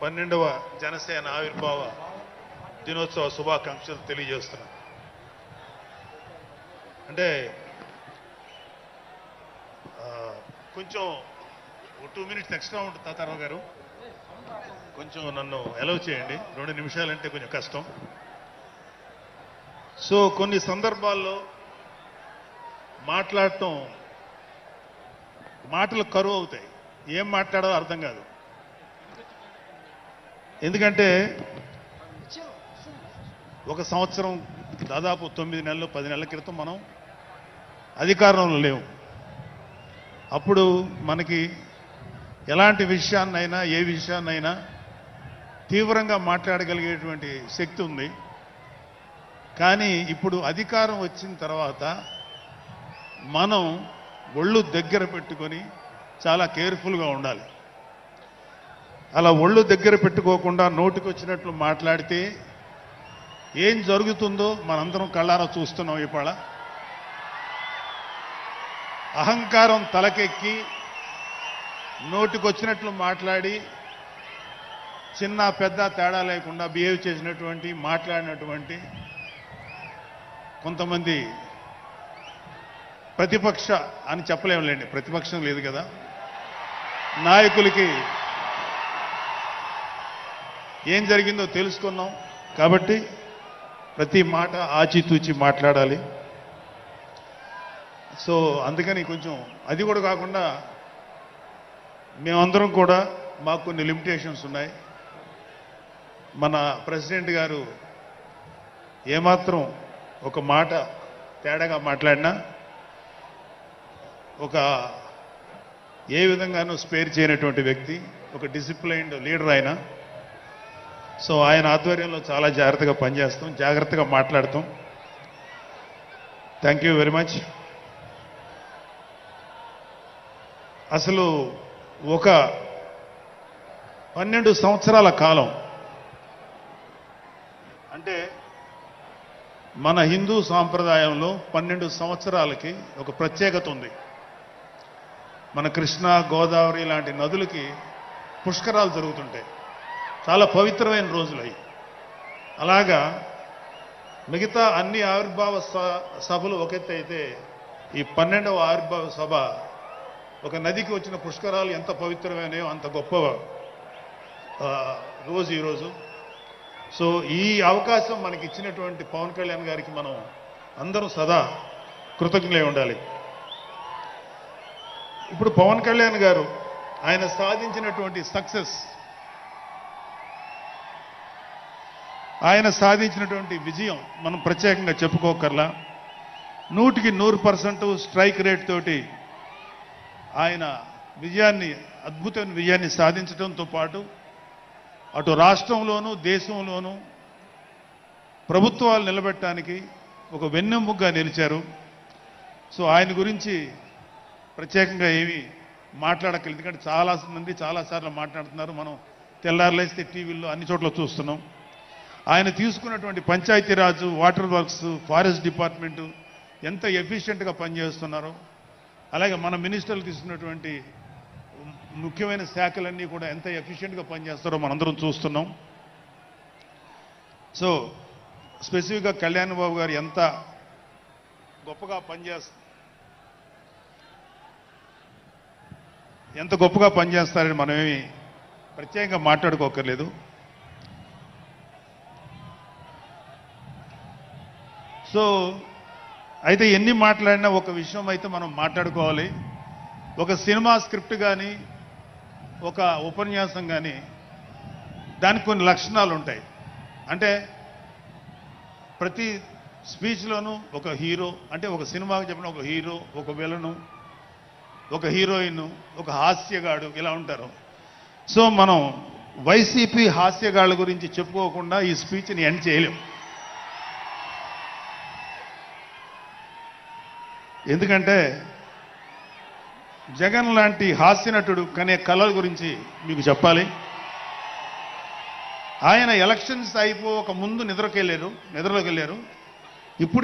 పన్నెండవ జనసేన ఆవిర్భావ దినోత్సవ శుభాకాంక్షలు తెలియజేస్తున్నాను. అంటే కొంచెం 2 minutes ఎక్స్ట్రా ఉంటుంది తాతారావు గారు, కొంచెం నన్ను అలౌ చేయండి. 2 నిమిషాలంటే కొంచెం కష్టం. సో కొన్ని సందర్భాల్లో మాట్లాడటం మాటలు కరువు అవుతాయి, ఏం మాట్లాడాలో అర్థం కాదు. ఎందుకంటే ఒక సంవత్సరం దాదాపు 9 నెలలు 10 నెలల క్రితం మనం అధికారంలో లేవు. అప్పుడు మనకి ఎలాంటి విషయాన్నైనా ఏ విషయాన్నైనా తీవ్రంగా మాట్లాడగలిగేటువంటి శక్తి ఉంది. కానీ ఇప్పుడు అధికారం వచ్చిన తర్వాత మనం ఒళ్ళు దగ్గర పెట్టుకొని చాలా కేర్ఫుల్గా ఉండాలి. అలా ఒళ్ళు దగ్గర పెట్టుకోకుండా నోటికొచ్చినట్లు మాట్లాడితే ఏం జరుగుతుందో మనందరం కళ్ళారా చూస్తున్నాం. ఇవాళ అహంకారం తలకెక్కి నోటికొచ్చినట్లు మాట్లాడి చిన్న పెద్ద తేడా లేకుండా బిహేవ్ చేసినటువంటి మాట్లాడినటువంటి కొంతమంది ప్రతిపక్ష అని చెప్పలేములేండి, ప్రతిపక్షం లేదు కదా, నాయకులకి ఏం జరిగిందో తెలుసుకున్నాం. కాబట్టి ప్రతి మాట ఆచితూచి మాట్లాడాలి. సో అందుకని కొంచెం అది కూడా కాకుండా మేమందరం కూడా మాకు కొన్ని లిమిటేషన్స్ ఉన్నాయి. మన ప్రెసిడెంట్ గారు ఏమాత్రం ఒక మాట తేడాగా మాట్లాడినా ఒక ఏ విధంగానూ స్పేర్ చేయనటువంటి వ్యక్తి, ఒక డిసిప్లైన్డ్ లీడర్ ఆయన. సో ఆయన ఆధ్వర్యంలో చాలా జాగ్రత్తగా పనిచేస్తాం, జాగ్రత్తగా మాట్లాడతాం. Thank you very much. అసలు ఒక 12 సంవత్సరాల కాలం అంటే మన హిందూ సాంప్రదాయంలో 12 సంవత్సరాలకి ఒక ప్రత్యేకత ఉంది. మన కృష్ణ గోదావరి లాంటి నదులకి పుష్కరాలు జరుగుతుంటాయి, చాలా పవిత్రమైన రోజులు అవి. అలాగా మిగతా అన్ని ఆవిర్భావ సభలు ఒక ఎత్తు అయితే ఈ 12వ ఆవిర్భావ సభ ఒక నదికి వచ్చిన పుష్కరాలు ఎంత పవిత్రమైనయో అంత గొప్ప రోజు ఈరోజు. సో ఈ అవకాశం మనకి ఇచ్చినటువంటి పవన్ కళ్యాణ్ గారికి మనం అందరం సదా కృతజ్ఞులై ఉండాలి. ఇప్పుడు పవన్ కళ్యాణ్ గారు ఆయన సాధించినటువంటి సక్సెస్, ఆయన సాధించినటువంటి విజయం మనం ప్రత్యేకంగా చెప్పుకోకర్లా. 100కి 100% స్ట్రైక్ రేట్ తోటి ఆయన విజయాన్ని, అద్భుతమైన విజయాన్ని సాధించడంతో పాటు అటు రాష్ట్రంలోనూ దేశంలోనూ ప్రభుత్వాలు నిలబెట్టడానికి ఒక వెన్నెముగ్గా నిలిచారు. సో ఆయన గురించి ప్రత్యేకంగా ఏమీ మాట్లాడక్కర్లేదు, ఎందుకంటే చాలా మంది చాలాసార్లు మాట్లాడుతున్నారు. మనం తెల్లారులేస్తే టీవీల్లో అన్ని చోట్ల చూస్తున్నాం. ఆయన తీసుకున్నటువంటి Panchayati Raj, water works, forest department ఎంత ఎఫిషియెంట్గా పనిచేస్తున్నారో, అలాగే మన మినిస్టర్లు తీసుకున్నటువంటి ముఖ్యమైన శాఖలన్నీ కూడా ఎంత ఎఫిషియెంట్గా పనిచేస్తారో మనందరం చూస్తున్నాం. సో స్పెసిఫిక్గా కళ్యాణ్ బాబు గారు ఎంత గొప్పగా పనిచేస్తారని మనమేమి ప్రత్యేకంగా మాట్లాడుకోకర్లేదు. సో అయితే ఎన్ని మాట్లాడినా ఒక విషయం అయితే మనం మాట్లాడుకోవాలి. ఒక సినిమా స్క్రిప్ట్ కానీ ఒక ఉపన్యాసం కానీ దానికి కొన్ని లక్షణాలు ఉంటాయి. అంటే ప్రతి స్పీచ్లోనూ ఒక హీరో, అంటే ఒక సినిమాకి చెప్పిన ఒక హీరో, ఒక విలను, ఒక హీరోయిన్, ఒక హాస్యగాడు, ఇలా ఉంటారు. సో మనం వైసీపీ హాస్యగాళ్ళ గురించి చెప్పుకోకుండా ఈ స్పీచ్ని ఎండ్ చేయలేం. ఎందుకంటే జగన్ లాంటి హాస్యనటుడు కనే కళల గురించి మీకు చెప్పాలి. ఆయన ఎలక్షన్స్ అయిపో ఒక ముందు నిద్రలోకి వెళ్ళారు ఇప్పుడు